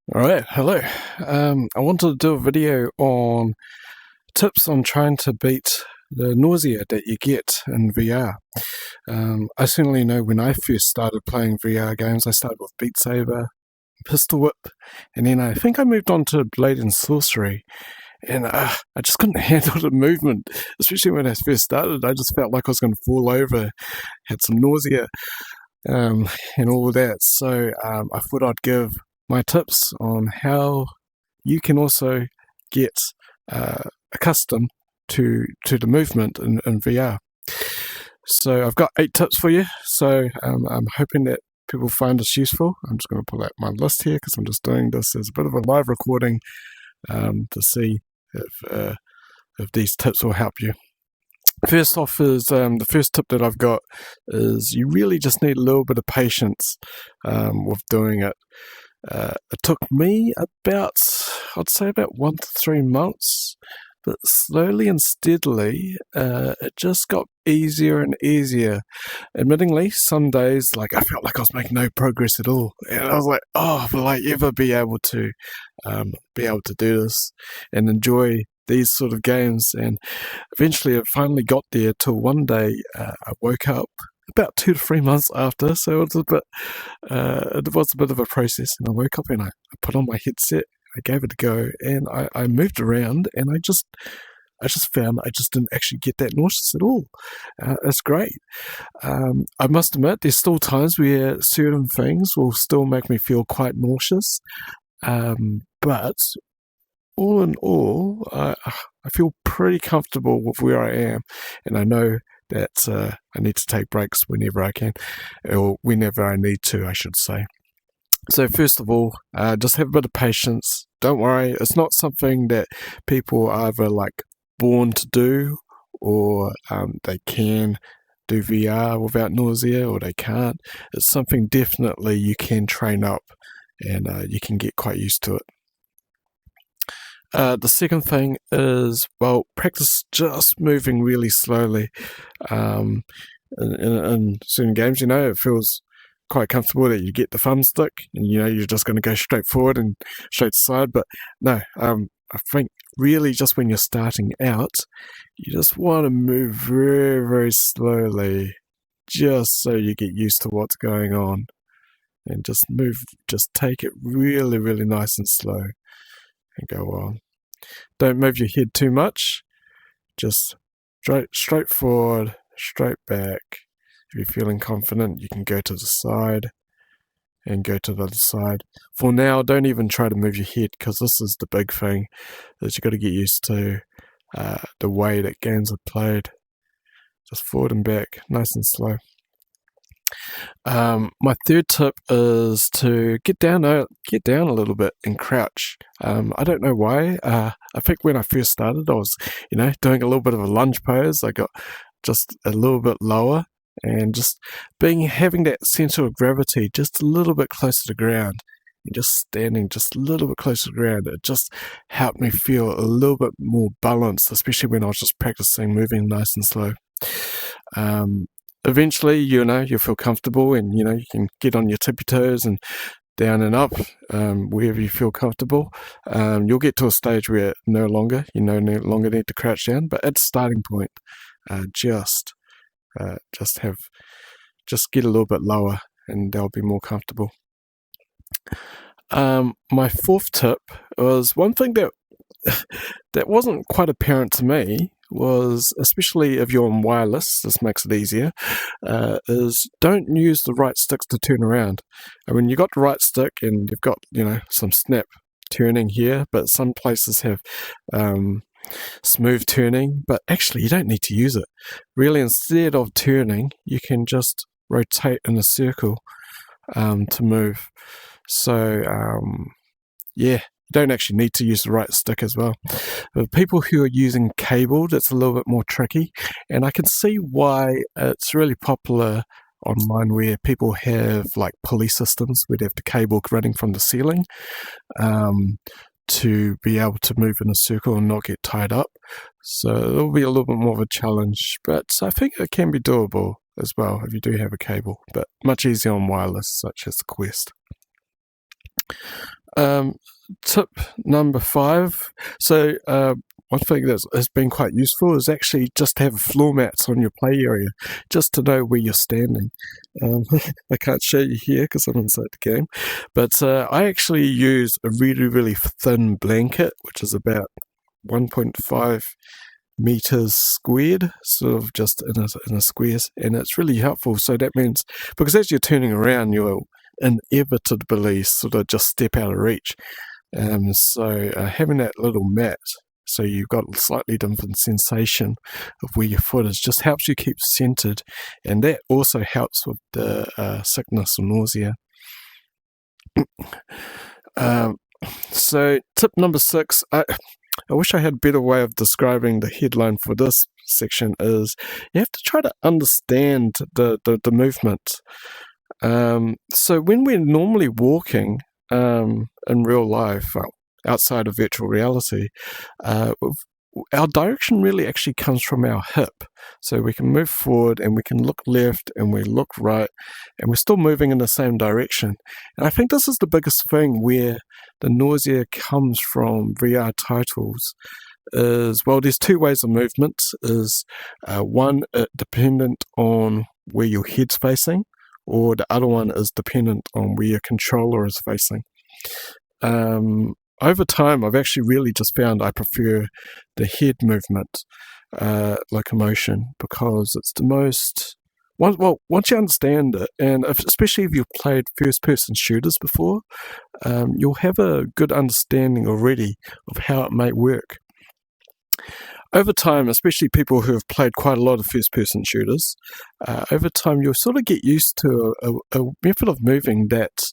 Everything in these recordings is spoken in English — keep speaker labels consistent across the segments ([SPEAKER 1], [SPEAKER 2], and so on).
[SPEAKER 1] All right, hello. I wanted to do a video on tips on trying to beat the nausea that you get in VR. I certainly know when I first started playing VR games, I started with Beat Saber, Pistol Whip, and then I think I moved on to Blade and Sorcery. And I just couldn't handle the movement, especially when I first started. I just felt like I was going to fall over, had some nausea, and all of that. So I thought I'd give my tips on how you can also get accustomed to the movement in VR. So I've got 8 tips for you. So I'm hoping that people find this useful. I'm just going to pull out my list here because I'm just doing this as a bit of a live recording to see if these tips will help you. First off is the first tip that I've got is you really just need a little bit of patience with doing it. It took me I'd say about 1 to 3 months, but slowly and steadily, it just got easier and easier. Admittingly, some days, like I felt like I was making no progress at all, and I was like, "Oh, will I ever be able to do this and enjoy these sort of games?" And eventually, it finally got there. Till one day, I woke up about 2 to 3 months after, so it was a bit of a process. And I woke up and I put on my headset, I gave it a go, and I moved around, and I just found I just didn't actually get that nauseous at all. It's great. I must admit, there's still times where certain things will still make me feel quite nauseous, but all in all, I feel pretty comfortable with where I am, and I know that I need to take breaks whenever I can, or whenever I need to, I should say. So first of all, just have a bit of patience. Don't worry, it's not something that people are either like born to do, or they can do VR without nausea, or they can't. It's something definitely you can train up, and you can get quite used to it. The second thing is, well, practice just moving really slowly. In certain games, it feels quite comfortable that you get the thumb stick and you're just going to go straight forward and straight to side. But no, I think really just when you're starting out, you just want to move very, very slowly, just so you get used to what's going on, and just take it really, really nice and slow and go on. Don't move your head too much. Just straight forward, straight back. If you're feeling confident, you can go to the side and go to the other side. For now, don't even try to move your head, because this is the big thing that you've got to get used to, the way that games are played. Just forward and back, nice and slow. My third tip is to get down a little bit and crouch. I don't know why. I think when I first started, I was, doing a little bit of a lunge pose. I got just a little bit lower, and just having that center of gravity just a little bit closer to ground, and just standing just a little bit closer to ground. It just helped me feel a little bit more balanced, especially when I was just practicing moving nice and slow. Eventually, you'll feel comfortable, and you can get on your tippy toes and down and up, wherever you feel comfortable. You'll get to a stage where no longer need to crouch down, but at the starting point, just get a little bit lower, and they'll be more comfortable. My fourth tip was one thing that that wasn't quite apparent to me, was, especially if you're on wireless, this makes it easier, is don't use the right sticks to turn around. I mean, you've got the right stick and you've got, some snap turning here, but some places have smooth turning, but actually you don't need to use it. Really, instead of turning, you can just rotate in a circle to move. So, yeah, you don't actually need to use the right stick as well. But people who are using cabled, it's a little bit more tricky, and I can see why it's really popular online, where people have like pulley systems where they have the cable running from the ceiling to be able to move in a circle and not get tied up. So it'll be a little bit more of a challenge, but I think it can be doable as well if you do have a cable, but much easier on wireless, such as the Quest. Tip number 5. So one thing that has been quite useful is actually just to have floor mats on your play area, just to know where you're standing. I can't show you here because I'm inside the game, but I actually use a really, really thin blanket, which is about 1.5 meters squared, sort of just in a squares, and it's really helpful. So that means, because as you're turning around, you'll inevitably sort of just step out of reach. So having that little mat, so you've got a slightly different sensation of where your foot is, just helps you keep centered, and that also helps with the sickness or nausea. So tip number 6, I wish I had a better way of describing the headline for this section, is you have to try to understand the movement. So when we're normally walking in real life, outside of virtual reality, our direction really actually comes from our hip. So we can move forward and we can look left and we look right, and we're still moving in the same direction. And I think this is the biggest thing where the nausea comes from VR titles. Is, well, there's 2 ways of movement. Is one dependent on where your head's facing, or the other one is dependent on where your controller is facing. Over time, I've actually really just found I prefer the head movement, locomotion, because it's the most... Well, once you understand it, and especially if you've played first-person shooters before, you'll have a good understanding already of how it may work. Over time, especially people who have played quite a lot of first-person shooters, over time you'll sort of get used to a method of moving that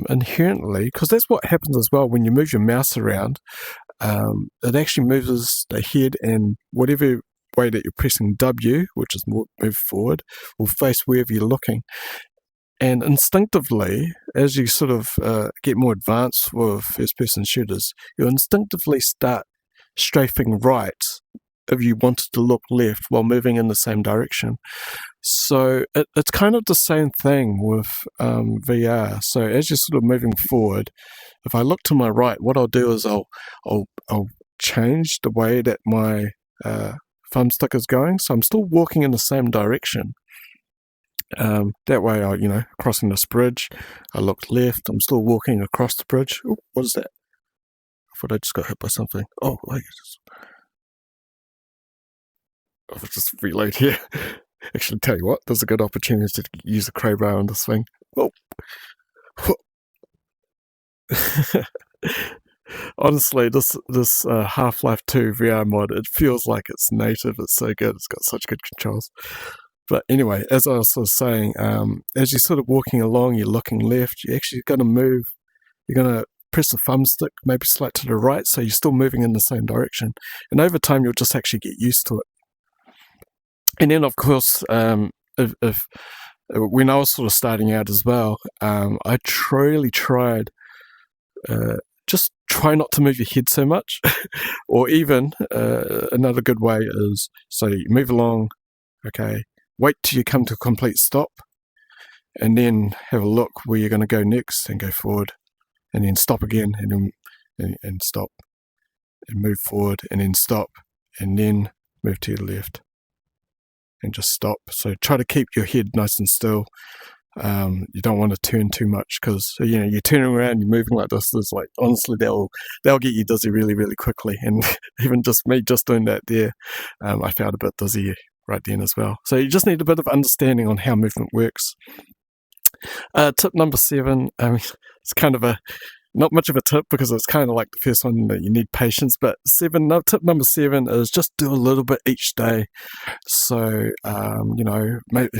[SPEAKER 1] inherently, because that's what happens as well when you move your mouse around. It actually moves the head, and whatever way that you're pressing W, which is move forward, will face wherever you're looking. And instinctively, as you sort of get more advanced with first-person shooters, you'll instinctively start strafing right if you wanted to look left while moving in the same direction. So it's kind of the same thing with VR. So as you're sort of moving forward, if I look to my right, what I'll do is I'll change the way that my thumbstick is going. So I'm still walking in the same direction. That way, crossing this bridge, I look left, I'm still walking across the bridge. Ooh, what is that? I thought I just got hit by something. Oh, wait. I'll just reload here. Actually, tell you what, there's a good opportunity to use a crowbar on this thing. Oh. Honestly, this Half-Life 2 VR mod, it feels like it's native. It's so good. It's got such good controls. But anyway, as I was sort of saying, as you're sort of walking along, you're looking left, you're actually going to move. You're going to press the thumbstick, maybe slight to the right, so you're still moving in the same direction. And over time, you'll just actually get used to it. And then, of course, if when I was sort of starting out as well, I really tried just try not to move your head so much. Or even another good way is, so you move along, okay, wait till you come to a complete stop, and then have a look where you're going to go next and go forward, and then stop again, and then stop, and move forward, and then stop, and then move to your left. And just stop. So try to keep your head nice and still. You don't want to turn too much, because you're turning around, you're moving like this. It's like, honestly, they'll get you dizzy really, really quickly. And even just me just doing that there, I felt a bit dizzy right then as well. So you just need a bit of understanding on how movement works. Tip number 7. It's kind of not much of a tip, because it's kind of like the first one that you need patience. But tip number 7 is just do a little bit each day. So, maybe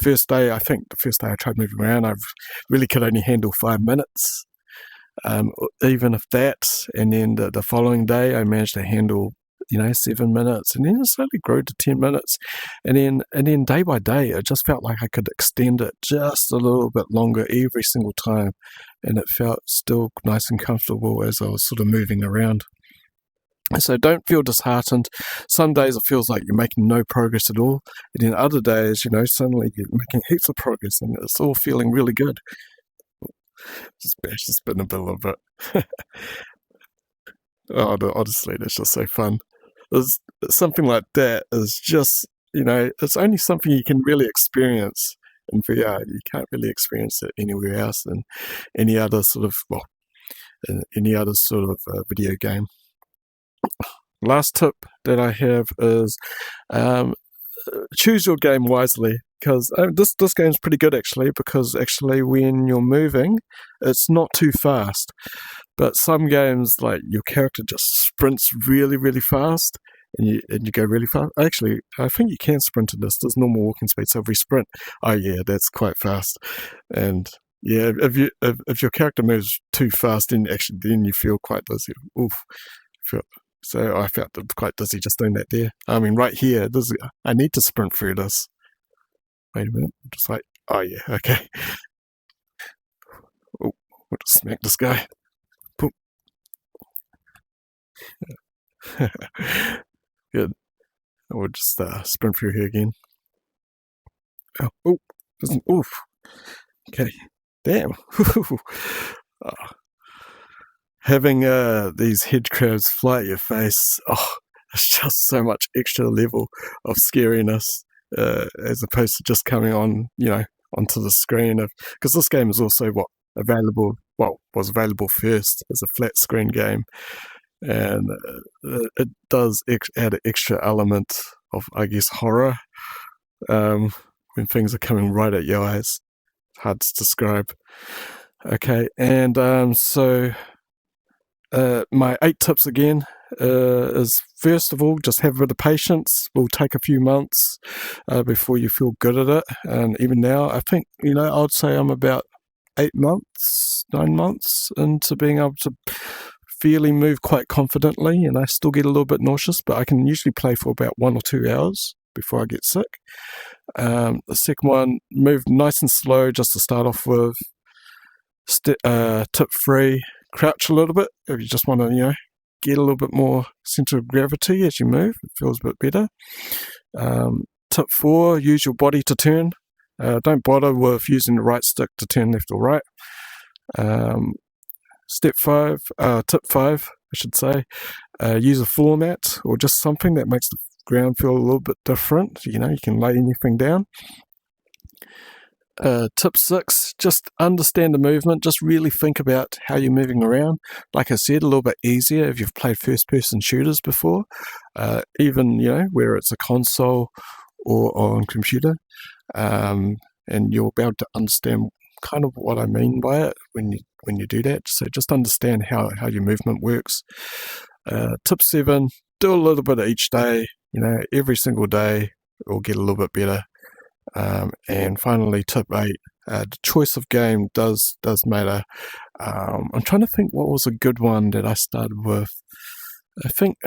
[SPEAKER 1] first day, I think the first day I tried moving around, I really could only handle 5 minutes, even if that. And then the following day, I managed to handle 7 minutes, and then it slowly grew to 10 minutes. And then day by day, it just felt like I could extend it just a little bit longer every single time. And it felt still nice and comfortable as I was sort of moving around. So don't feel disheartened. Some days it feels like you're making no progress at all. And then other days, suddenly you're making heaps of progress and it's all feeling really good. just bash the spin a bit a little bit. Oh, honestly, that's just so fun. There's, something like that is just, it's only something you can really experience in VR. You can't really experience it anywhere else in any other sort of, in any other sort of video game. Last tip that I have is choose your game wisely, because this game's pretty good actually, because actually when you're moving, it's not too fast. But some games, like your character just sprints really, really fast, and you go really fast. Actually, I think you can sprint in this. There's normal walking speed, so if we sprint, oh yeah, that's quite fast. And yeah, if your character moves too fast, then you feel quite dizzy. Oof. So I felt quite dizzy just doing that there. I mean, right here, I need to sprint through this. Wait a minute. I'm just like, oh yeah, okay. Oh, we'll just smack this guy. Boom. Good. We'll just sprint through here again. Oof. Okay. Damn. Having these hedge crabs fly at your face, it's just so much extra level of scariness, as opposed to just coming on, onto the screen. Because this game is also was available first as a flat screen game, and it does add an extra element of, I guess, horror when things are coming right at your eyes. Hard to describe. Okay, and so my 8 tips again is, first of all, just have a bit of patience. Will take a few months before you feel good at it. And even now, I think, I'd say I'm about 9 months into being able to fairly move quite confidently, and I still get a little bit nauseous, but I can usually play for about 1 or 2 hours before I get sick. The second one, move nice and slow just to start off with. Tip 3, crouch a little bit if you just want to, get a little bit more center of gravity as you move. It feels a bit better. Tip 4, use your body to turn. Don't bother with using the right stick to turn left or right. Tip 5, I should say, use a floor mat or just something that makes the ground feel a little bit different. You can lay anything down. Tip 6, just understand the movement. Just really think about how you're moving around. Like I said, a little bit easier if you've played first-person shooters before, even, where it's a console or on computer, and you'll be able to understand kind of what I mean by it when you do that. So just understand how your movement works. Tip 7, do a little bit of each day. Every single day it will get a little bit better. And finally, tip 8, the choice of game does matter. I'm trying to think what was a good one that I started with. I think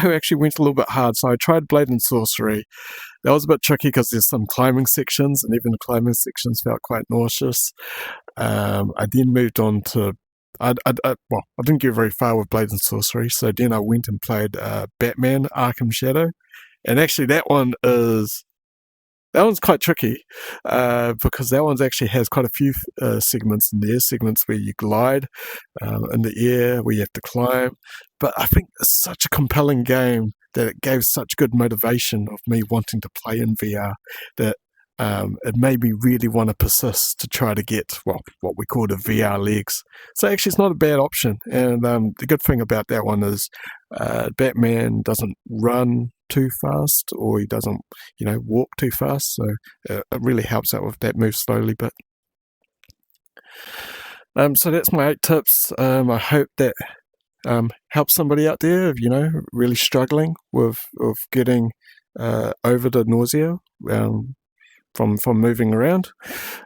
[SPEAKER 1] I actually went a little bit hard. So I tried Blade and Sorcery. That was a bit tricky because there's some climbing sections, and even the climbing sections felt quite nauseous. I then moved on to I didn't get very far with Blade and Sorcery, so then I went and played Batman Arkham Shadow, and actually that one's quite tricky, because that one actually has quite a few segments in there, segments where you glide in the air, where you have to climb. But I think it's such a compelling game that it gave such good motivation of me wanting to play in VR that it made me really want to persist to try to get what we call the VR legs. So actually it's not a bad option. And the good thing about that one is Batman doesn't run too fast, or he doesn't walk too fast, so it really helps out with that move slowly bit. So that's my 8 tips. I hope that helps somebody out there if really struggling with getting over the nausea from moving around.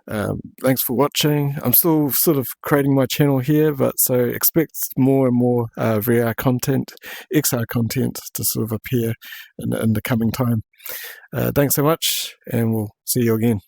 [SPEAKER 1] Thanks for watching. I'm still sort of creating my channel here, but so expect more and more VR content, XR content to sort of appear in the coming time. Thanks so much, and we'll see you again.